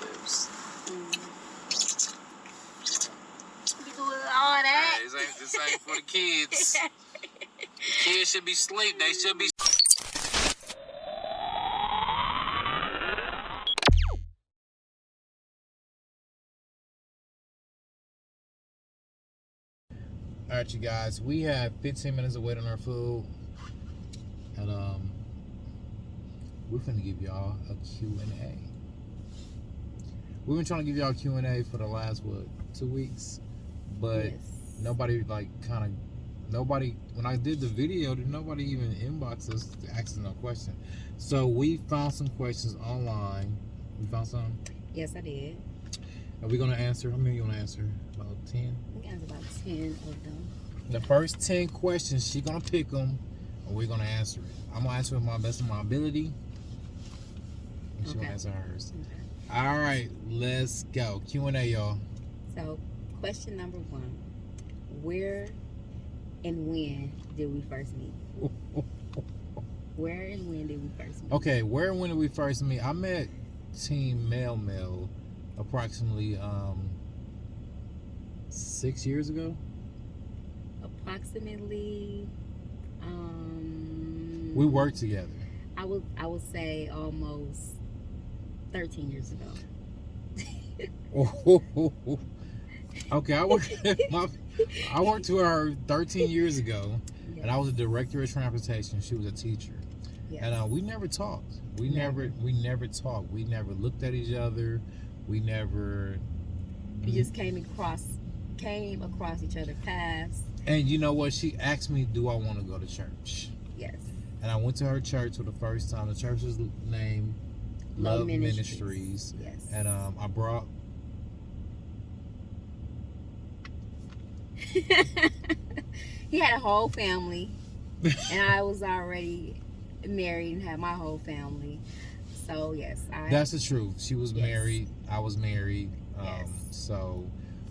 lips. You doing all that? Hey, this ain't for the kids. Kids should be asleep. They should be. All right, you guys. We have 15 minutes to wait on our food, and we're finna give y'all a Q&A. We've been trying to give y'all a Q&A for the last 2 weeks, but nobody nobody. When I did the video, nobody even inboxed us to ask us no question. So we found some questions online. You found some? Yes, I did. Are we gonna answer? How many you gonna answer? About 10? We can answer about 10 of them. The first 10 questions, she gonna pick them, and we're gonna answer it. I'm gonna answer with my best of my ability, and she gonna answer hers. Okay. All right, let's go. Q&A, y'all. So, question number 1: where and when did we first meet? Where and when did we first meet? Okay, where and when did we first meet? I met Team Mel approximately 6 years ago. Approximately. We worked together. I would say almost 13 years ago. Okay, I worked to her 13 years ago, yes. And I was a director of transportation. She was a teacher, yes. And we never talked. We never talked. We never looked at each other. We never. We just came across each other's paths. And you know what? She asked me, "Do I want to go to church?" Yes. And I went to her church for the first time. The church was named Love Ministries. Yes. And I brought. He had a whole family, and I was already married and had my whole family. So yes, that's the truth. She was married. I was married. So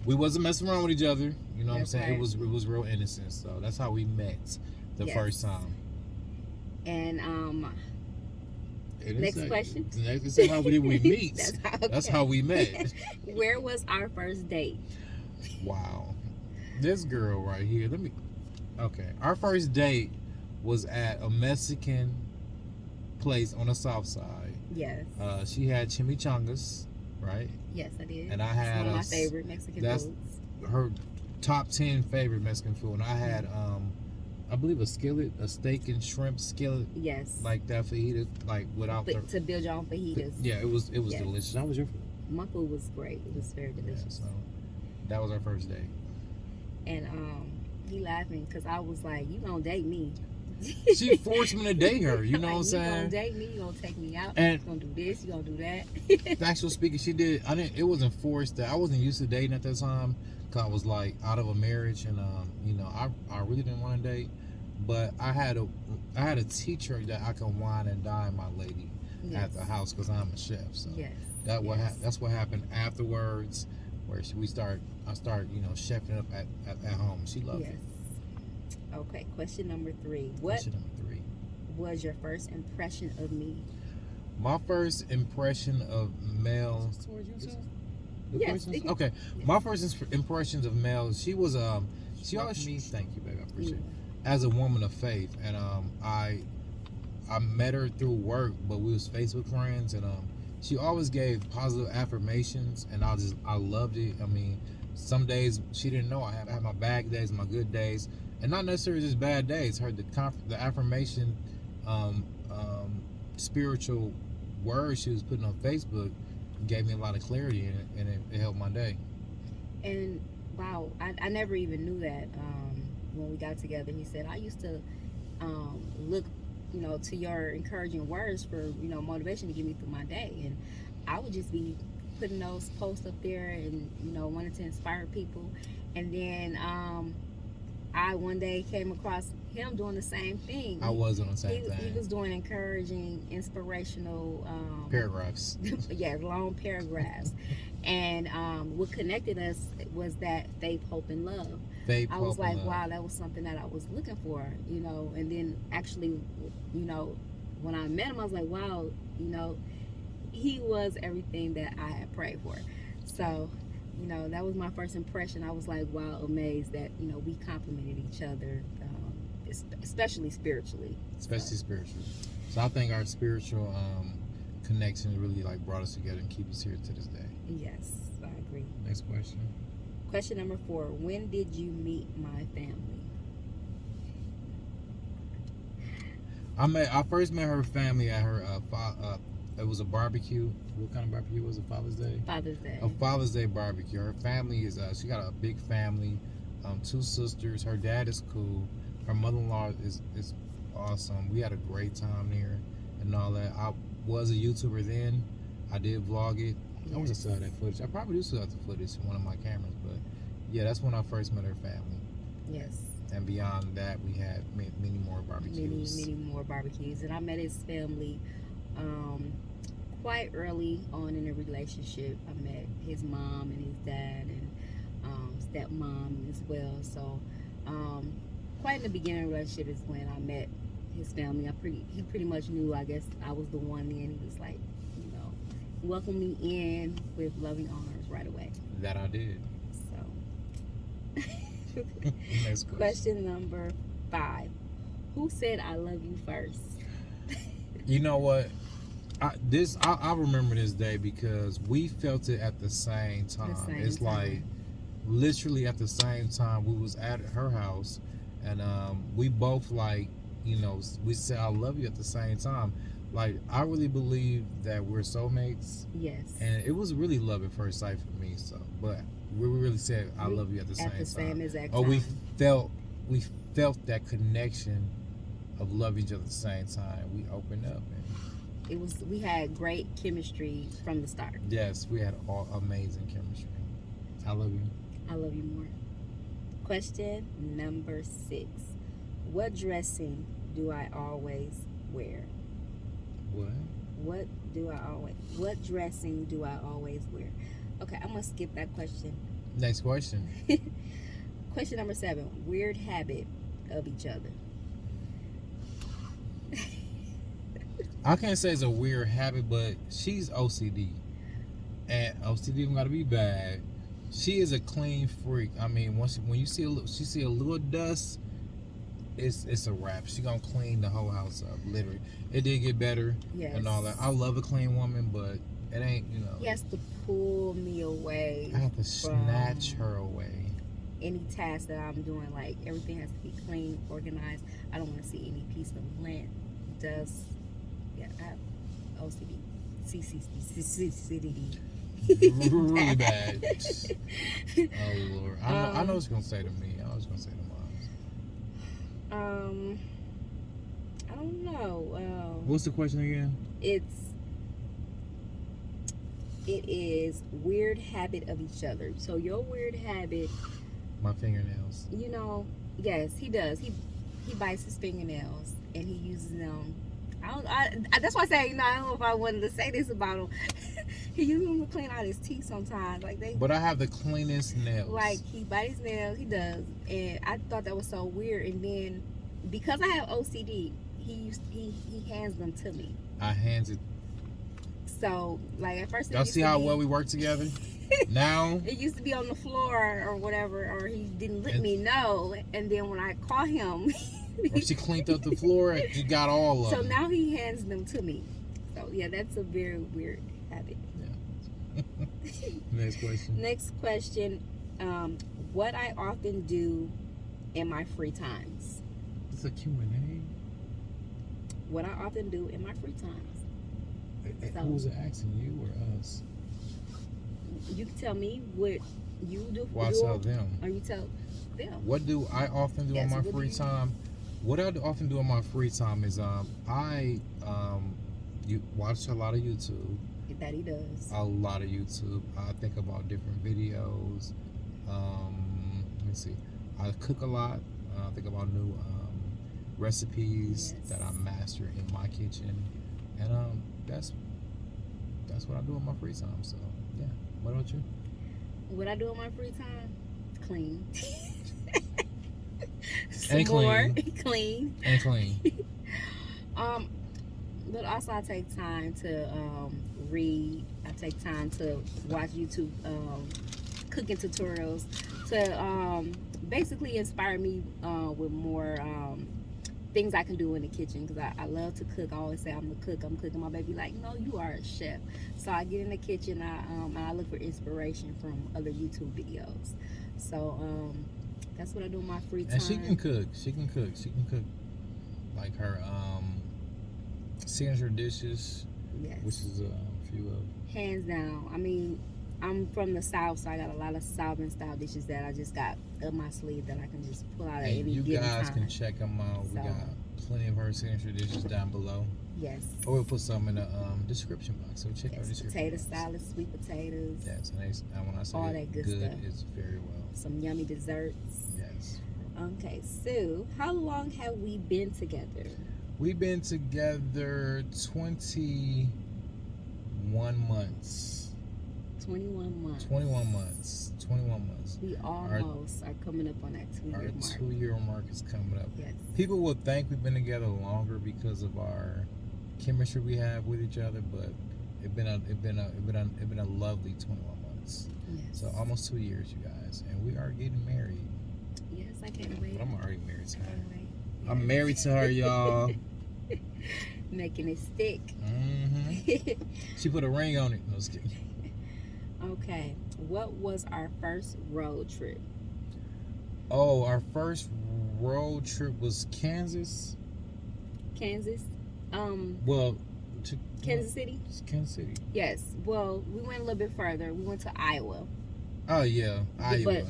we wasn't messing around with each other. You know what I'm saying? Right. It was real innocent. So that's how we met the first time. And next question. This is how we meet. That's how we met. Where was our first date? Wow. This girl right here. Okay. Our first date was at a Mexican place on the south side. Yes. She had chimichangas, right? Yes, I did. And I had one of my favorite Mexican foods. Her top 10 favorite Mexican food. And I had I believe a steak and shrimp skillet. Yes. Like that fajita, like without to build your own fajitas. Yeah, it was delicious. How was your food? My food was great. It was very delicious. Yeah, so that was our first date. And he laughing because I was like, "You gonna date me?" She forced me to date her. You know what I'm saying? You gonna date me? You gonna take me out? And you gonna do this? You gonna do that? Actually speaking, she did. It wasn't forced. That I wasn't used to dating at that time because I was like out of a marriage, and you know, I really didn't want to date. But I had a teacher that I can wine and dine my lady at the house because I'm a chef. So that's what happened afterwards, where I started chefing up at home. She loved it. Okay, question number 3. What was your first impression of me? My first impression of Mel. Yes. Okay. My first impressions of Mel. She was she always. Thank you, baby. I appreciate it. As a woman of faith, and I met her through work, but we was Facebook friends, and she always gave positive affirmations, and I loved it. I mean, some days she didn't know I had my bad days and my good days, and not necessarily just bad days. The affirmation, spiritual words she was putting on Facebook gave me a lot of clarity in it, and it helped my day. And wow, I never even knew that. When we got together, he said, I used to look, to your encouraging words for, motivation to get me through my day. And I would just be putting those posts up there and, wanted to inspire people. And then I one day came across him doing the same thing. I was doing the same thing. He was doing encouraging, inspirational paragraphs. Yeah, long paragraphs. And what connected us was that faith, hope, and love. I was like, wow, that was something that I was looking for, and then actually, when I met him, I was like, wow, he was everything that I had prayed for. So, you know, that was my first impression. I was like, wow, amazed that, you know, we complimented each other, especially spiritually. Especially spiritually. So I think our spiritual connection really like brought us together and keep us here to this day. Yes, I agree. Next question. Question number 4. When did you meet my family? I first met her family at her it was a barbecue. What kind of barbecue was it? Father's Day? Father's Day. A Father's Day barbecue. Her family is she got a big family, 2 sisters. Her dad is cool. Her mother-in-law is awesome. We had a great time there and all that. I was a YouTuber then. I did vlog it. I was still have that footage. I probably do still have the footage in one of my cameras, but yeah, that's when I first met her family. Yes. And beyond that, we had many more barbecues. Many more barbecues. And I met his family quite early on in the relationship. I met his mom and his dad and stepmom as well. So quite in the beginning of the relationship is when I met his family. He pretty much knew, I guess, I was the one then. He was like, you know, welcome me in with loving arms right away. That I did. So Next question number 5. Who said I love you first? You know what? I remember this day because we felt it at the same time. Like literally at the same time we was at her house, and we both like, you know, we said I love you at the same time. Like I really believe that we're soulmates. Yes. And it was really love at first sight for me. So, but we really said I love you at the same time. At the same exact time. time. We felt that connection of loving each other at the same time. We opened up. And we had great chemistry from the start. Yes, we had all amazing chemistry. I love you. I love you more. Question number 6. What dressing do I always wear? What dressing do I always wear? Okay, I'm gonna skip that question. Next question. Question number 7. Weird habit of each other. I can't say it's a weird habit, but she's OCD. And OCD don't gotta be bad. She is a clean freak. I mean, when you see a little dust, it's a wrap. She gonna clean the whole house up, literally. It did get better, yes, and all that. I love a clean woman, but it ain't, you know. He has to pull me away. I have to snatch her away. Any task that I'm doing, like everything has to be clean, organized. I don't want to see any piece of lint, dust. Yeah, I have OCD. CCD. Really bad. Oh Lord, I know what you're gonna say to me. I was gonna say to mom. I don't know. What's the question again? It is weird habit of each other. So your weird habit. My fingernails. You know, yes, he does. He bites his fingernails and he uses them. That's why I say, you know, I don't know if I wanted to say this about him. He uses them to clean out his teeth sometimes. But I have the cleanest nails. Like he bites his nails, he does, and I thought that was so weird. And then because I have OCD, he hands them to me. I hands it. So like at first, y'all see how well we work together. Now it used to be on the floor or whatever, or he didn't let me know. And then when I call him. Or she cleaned up the floor and you got all of them. So now he hands them to me. So yeah, that's a very weird habit. Yeah. Next question. What I often do in my free times. It's a Q&A. What I often do in my free times. So, who's it asking, you or us? You can tell me what you do. Well, I tell them. Or you tell them. What do I often do in my free time? What I often do in my free time is I watch a lot of YouTube. That he does. A lot of YouTube. I think about different videos. Let me see. I cook a lot. I think about new recipes that I master in my kitchen, and that's what I do in my free time. So yeah. What about you? What I do in my free time? Clean. And clean. Clean. And clean. But also, I take time to read. I take time to watch YouTube cooking tutorials to basically inspire me with more things I can do in the kitchen, because I love to cook. I always say I'm the cook. I'm cooking. My baby like, no, you are a chef. So I get in the kitchen. I look for inspiration from other YouTube videos. So that's what I do in my free time. And she can cook. She can cook. She can cook like her signature dishes. Yes. Which is a few of. Hands down. I mean, I'm from the South, so I got a lot of Southern style dishes that I just got up my sleeve that I can just pull out at any given time. You guys can check them out. We got plenty of her signature dishes down below. Yes. Or we'll put some in the description box. So check out the description potato box. salad, sweet potatoes. Yes, and when I say all that good stuff. It's very well. Some yummy desserts. Yes. Okay, so how long have we been together? We've been together 21 months. 21 months. 21 months. 21 months. We almost are coming up on that 2-year mark. Our 2-year mark is coming up. Yes. People will think we've been together longer because of our chemistry we have with each other, but it's been a lovely 21 months. Yes. So almost 2 years, you guys, and we are getting married. Yes, I can't wait. But I'm already married to her. Yes. I'm married to her, y'all. Making it stick. Mm-hmm. She put a ring on it. No, just kidding. Okay, what was our first road trip? Oh, our first road trip was Kansas. Kansas? Well, Kansas City? Kansas City. Yes. Well, we went a little bit further. We went to Iowa. Oh yeah, Iowa. But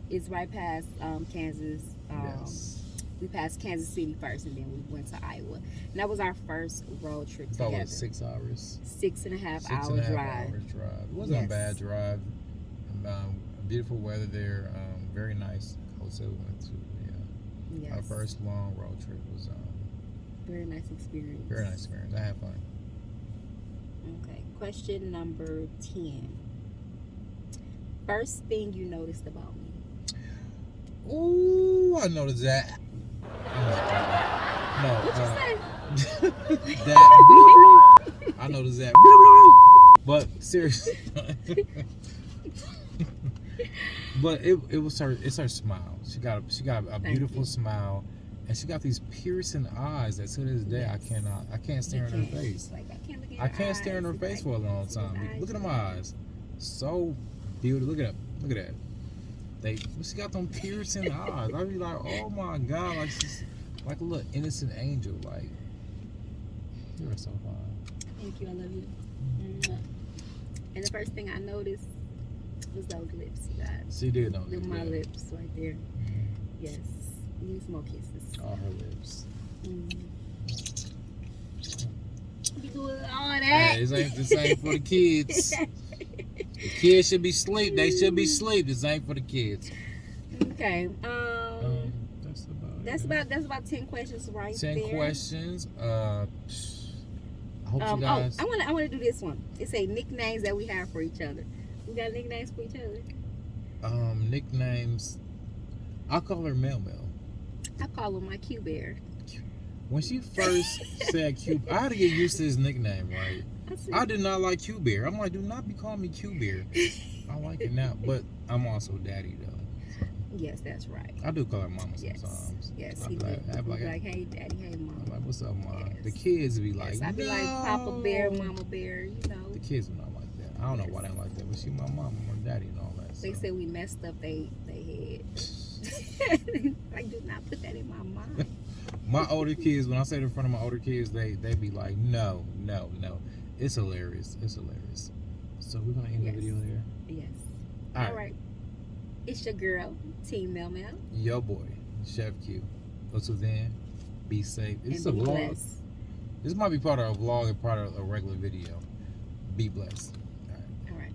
it's right past Kansas. Yes. We passed Kansas City first, and then we went to Iowa. And that was our first road trip together. About 6 hours. 6.5 hour drive. It wasn't a bad drive. Beautiful weather there. Very nice hotel we went to. Yeah. Yes. Our first long road trip was very nice experience. Very nice experience. I had fun. Okay. Question number 10. First thing you noticed about me? Ooh, I noticed that. No. What'd you say? That. I noticed that. But seriously. But it was her. It's her smile. She got a beautiful smile, and she got these piercing eyes that to this day I can't stare in her face. Like, I can't stare in her face for a long time. Look at them eyes. So beautiful. Look at that. She got them piercing eyes. I be like, oh my God, like she's like a little innocent angel. Like, you are so fine. Thank you. I love you. And the first thing I noticed was those lips, you guys. She did know. They're my lips right there. Mm-hmm. Yes. Need some more kisses. All her lips. You doing all that? Hey, this ain't for the kids. The kids should be asleep. They should be asleep. This ain't for the kids. Okay. That's about 10 questions right 10 there. 10 questions. I hope you guys. I want to do this one. It say nicknames that we have for each other. We got nicknames for each other. Nicknames. I call her Mel Mel. I call her my Q Bear. When she first said Q, I had to get used to this nickname, right? I did not like Q Bear. I'm like, do not be calling me Q Bear. I like it now, but I'm also daddy though. Yes, that's right. I do call her mama sometimes. Yes, he would. I'd be like, hey daddy, hey mama. I'm like, what's up, mom? Yes. The kids be like, I'd be like Papa Bear, Mama Bear, you know. The kids are not like that. I don't know why they like that, but she my mom and my daddy and all that. They said we messed up they head. Like, do not put that in my mind. My older kids, when I say it in front of my older kids, they be like, no. It's hilarious. It's hilarious. So we're going to end the video there? Yes. All right. It's your girl, Team Mel Mel. Yo boy, Chef Q. Until then, be safe. It's a vlog. Blessed. This might be part of a vlog and part of a regular video. Be blessed. All right.